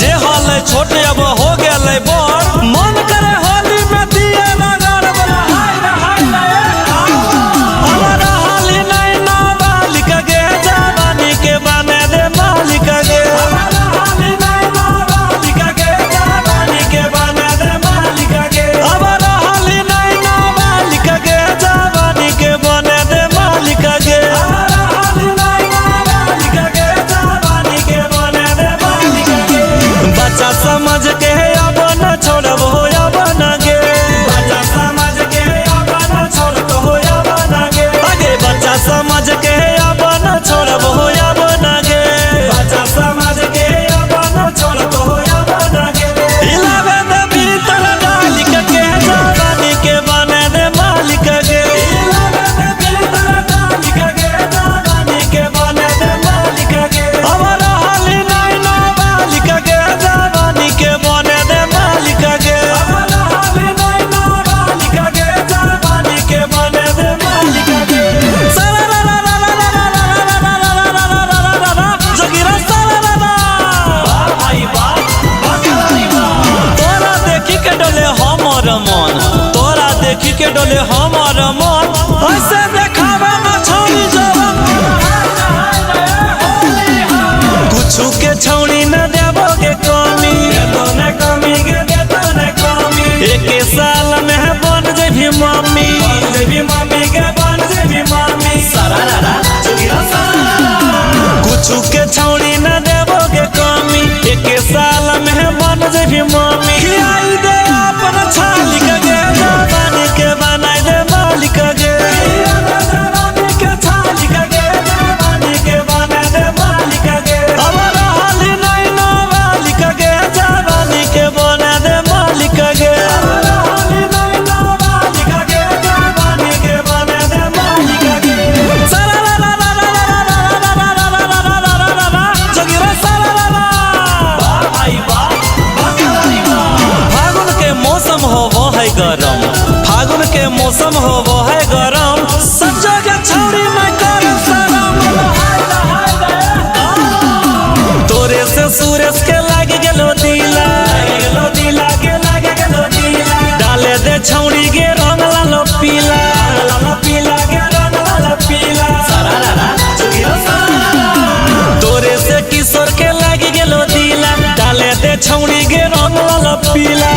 जे हाल छोटे अब हो गए बड़ मन करे होली में दिए नगर हमारा हाली नहीं ना मालिक गे जवानी के बने दे मालिक गे हाली नहीं ना मालिक गे जवानी के बने दे मालिक गे हमारा हाली नहीं ना मालिक गे जवानी के बने दे मालिक गे हाली नहीं ना मालिक गे जवानी के बने दे मालिक गे बच्चा समझ के अब न छोड़ब हो अब न गे बच्चा समझ के अब न छोड़ब हो अब न गे अगे बच्चा समझ के अब न छोड़ब हो अब न गे बच्चा समझ के अब न छोड़ब हो अब न गे हिलावे दे भीतर डालिक के जवानी के बने दे मालिक गे हिलावे दे भीतर डालिक के जवानी के बने दे मालिक गे हमारा हाली नहीं ना मालिक गे जवानी के बने दे मालिक गे हमारा हाली नहीं ना मालिक गे जवानी के बने दे मालिक गे जोगिरा भाई बा तोरा देखी के डोले हमर मन तोरा देखी के डोले हमर मन ऐसे देखावे न छोड़ी जवान कुछु के छौड़ी न देबोगे कमी तोने कमी गे तोने कमी एक साल में बन जेबी मम्मी गे बन जेबी मम्मी सरारा कुछु के छौड़ी न देबोगे कमी एक साल में बन जेबी मम्मी खियाई दे अपन छालिक गे जवानी के बनाई दे मालिक गे जवानी के छालिक गे जवानी के बनाई दे मालिक गे हमारा हाली नहीं ना मालिक गे जवानी के बनाई दे मालिक गे हमारा हाली नहीं ना मालिक गे जवानी के बनाई दे मालिक गे जोगिरा भाई बा फागुन के मौसम हो वो है गरम फागुन के मौसम हो वो है गरम सब जगह छौरी में कर शरम तोरे से सूरज के लाग गेलो दिला डाले दे छौरी गे रंग लालो पीला गे रंग लालो पीला तोरे से किशोर के लाग गेलो दिला डाले दे छौरी गे रंग लालो पीला